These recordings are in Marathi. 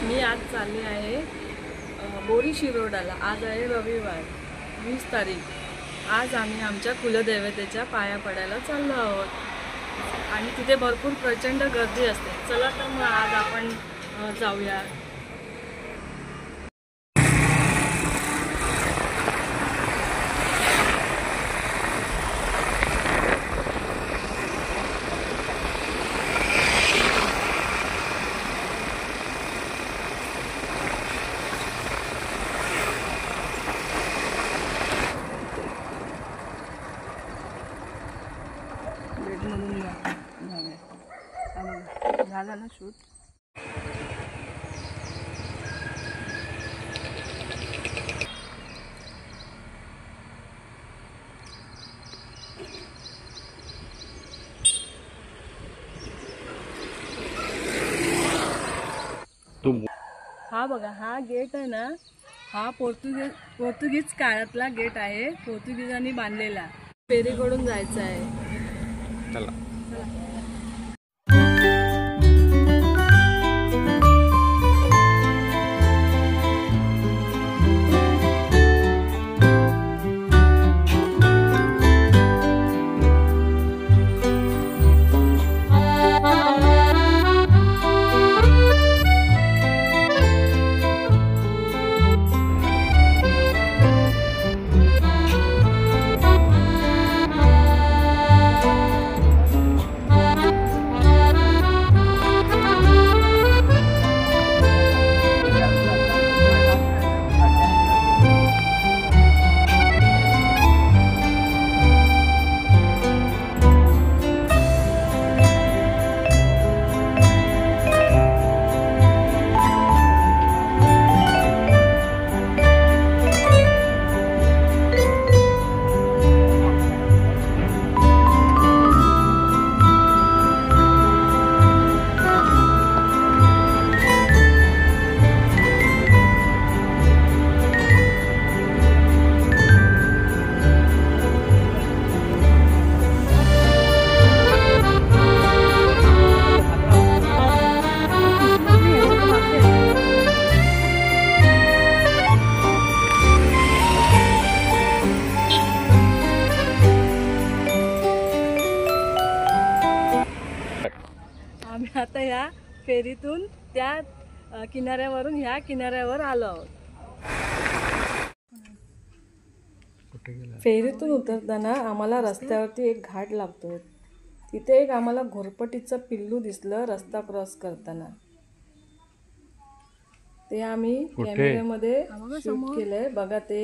मी आज चालले आहे बोरी शिरोडाला। आज आहे रविवार 20 तारीख। आज आम्ही आमच्या कुलदेवतेच्या पाया पडायला चाललो आहोत आणि तिथे भरपूर प्रचंड गर्दी असते। चला तर मग आज आपण जाऊया। झाला ना शूट। हा बघा, हा गेट आहे ना, हा पोर्तुगीज काळातला गेट आहे। पोर्तुगीजांनी बांधलेला। फेरीकडून जायचं आहे। चला आम्ही आता या फेरीतून त्या किनाऱ्यावरून ह्या किनाऱ्यावर आलो आहोत। फेरीतून उतरताना आम्हाला रस्त्यावरती एक घाट लागतो। तिथे एक आम्हाला घोरपटीचं पिल्लू दिसलं रस्ता क्रॉस करताना। ते आम्ही कॅमेऱ्यामध्ये शूट केलंय। बघा ते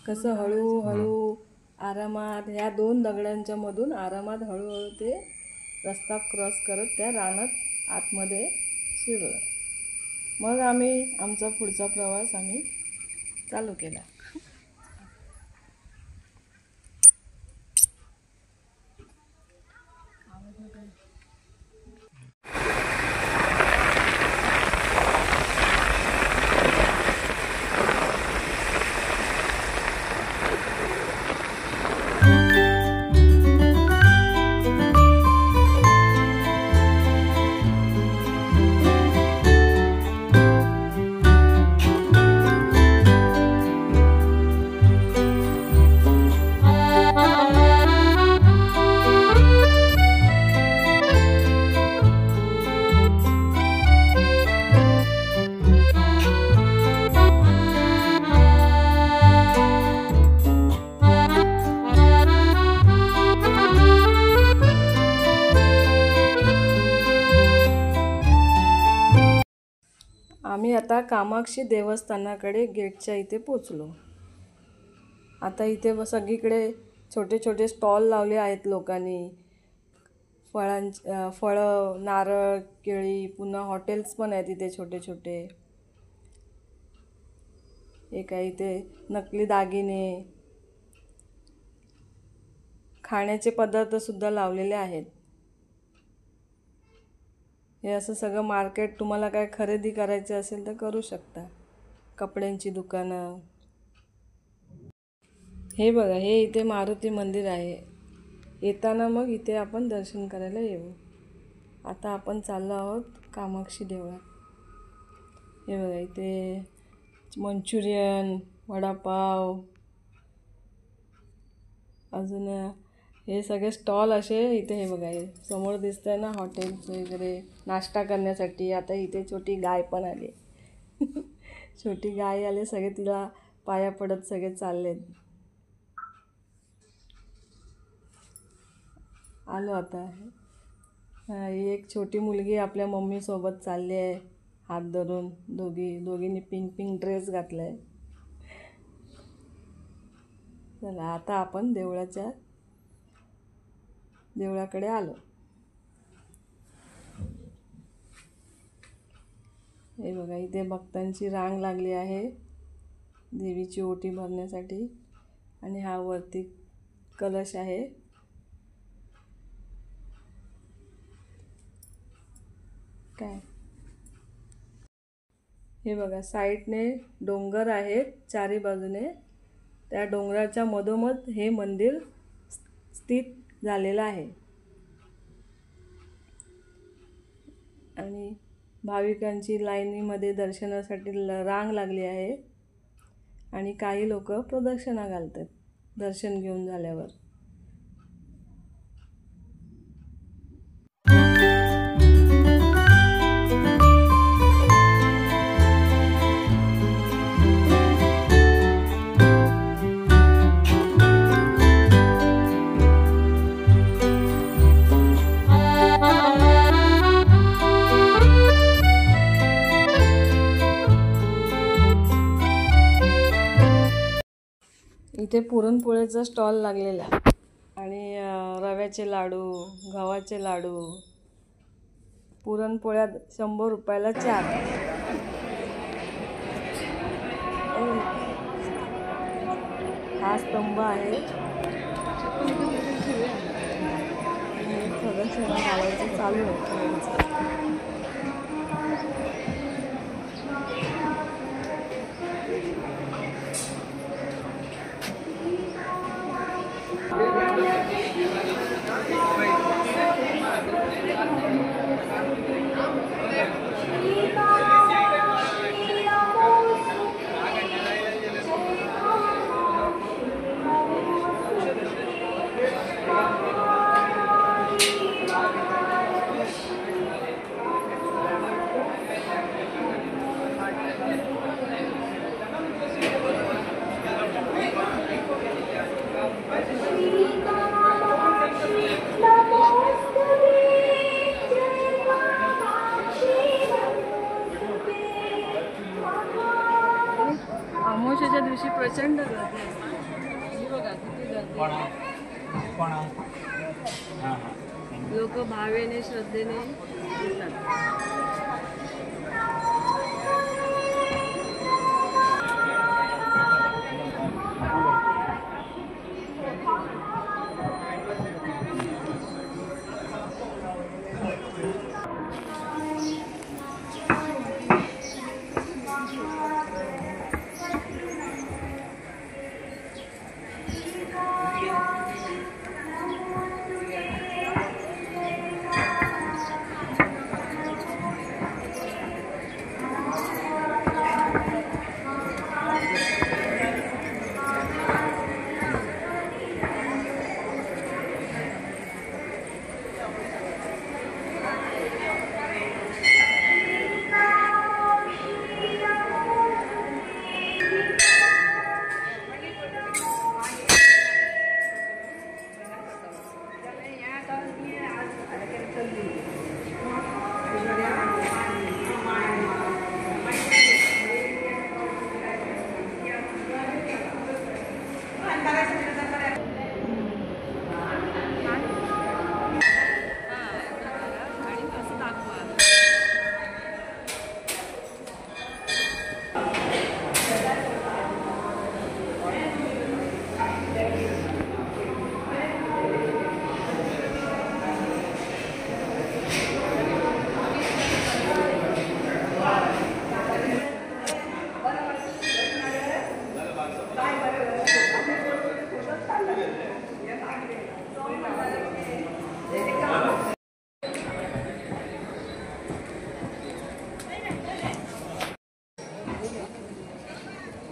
कसं हळूहळू आरामात ह्या दोन दगडांच्या मधून आरामात हळूहळू ते रस्ता क्रॉस करत त्या रानात आतमध्ये शिरलं। मग आम्ही आमचा पुढचा प्रवास चालू केला। आम्ही आता कामाक्षी देवस्थानाकडे गेटच्या इथे पोचलो। आता इथे सगळीकडे छोटे छोटे स्टॉल लावले आहेत लोकांनी। फळं, नारळ, केळी, पुन्हा हॉटेल्स पण आहेत इथे छोटे छोटे। एक आहे इथे नकली दागिने, खाण्याचे पदार्थ सुद्धा लावलेले आहेत। हे असं सगळं मार्केट तुम्हाला काय खरेदी करायचे असेल तर करू शकता। कपड्यांची दुकानं। हे बघा, हे इथे मारुती मंदिर आहे। येताना मग इथे आपण दर्शन करायला येऊ। आता आपण चाललो आहोत कामाक्षी देवळात। हे बघा इथे मंचुरियन, वडापाव, अजून हे सगळे स्टॉल असे इथे. हे बघा हे समोर दिसतंय ना हॉटेल्स वगैरे नाश्ता करण्यासाठी. आता इथे छोटी गाय पण आली. छोटी गाय आले, सगळे तिला पाया पडत सगळे चाललेत. आलो आता. ही एक छोटी मुलगी आपल्या मम्मीसोबत चालली आहे, हात धरून. दोघींनी पिंक ड्रेस घातला आहे. चला आता आपण देवळाकडे आलो. हे बघा इथे भक्तांची रांग लागली आहे देवीची ओटी भरण्यासाठी. आणि हा वरती कलश आहे. काय हे बघा साईडने डोंगर आहेत चारी बाजूने. त्या डोंगराच्या मधोमध हे मंदिर स्थित झालेलं आहे. आणि भाविकांची लाईनीमध्ये दर्शनासाठी रांग लागली आहे. आणि काही लोक प्रदक्षिणा घालतात दर्शन घेऊन झाल्यावर. इथे पुरणपोळ्याचा स्टॉल लागलेला आणि रव्याचे लाडू, गव्हाचे लाडू, पुरणपोळ्या 100 रुपयाला 4. हा स्तंभ आहे. प्रदक्षिणा घालायचं चालू आहे. अमावस्येच्या दिवशी प्रचंड गर्दी असते. बघा किती गर्दी. लोक भावेने श्रद्धेने येतात.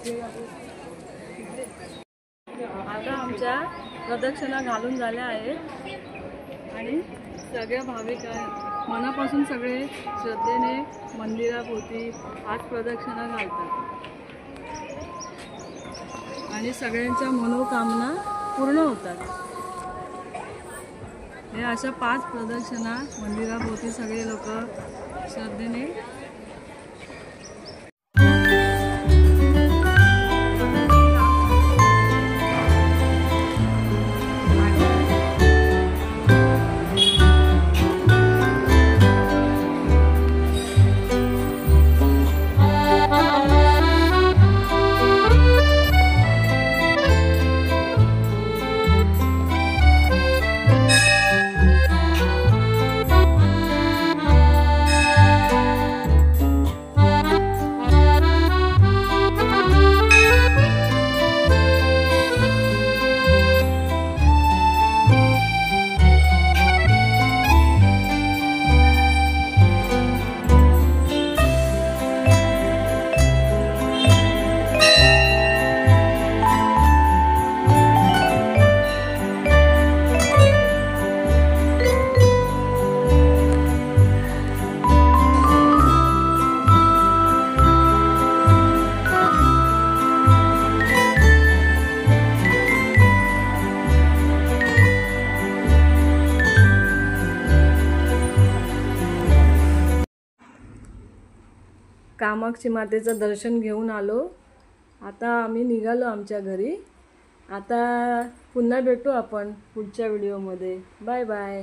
आता आमच्या प्रदक्षिणा घालून झाल्या आहेत आणि सगळ्या भाविक मनापासून सगळे श्रद्धेने मंदिराभोवती आज प्रदक्षिणा घालतात आणि सगळ्यांच्या मनोकामना पूर्ण होतात। हे अशा 5 प्रदक्षिणा मंदिराभोवती सगळे लोक श्रद्धेने कामाक्षी मातेचं दर्शन घेऊन आलो। आता आम्ही निघालो आमच्या घरी। आता पुन्हा भेटू आपण पुढच्या व्हिडिओमध्ये। Bye bye.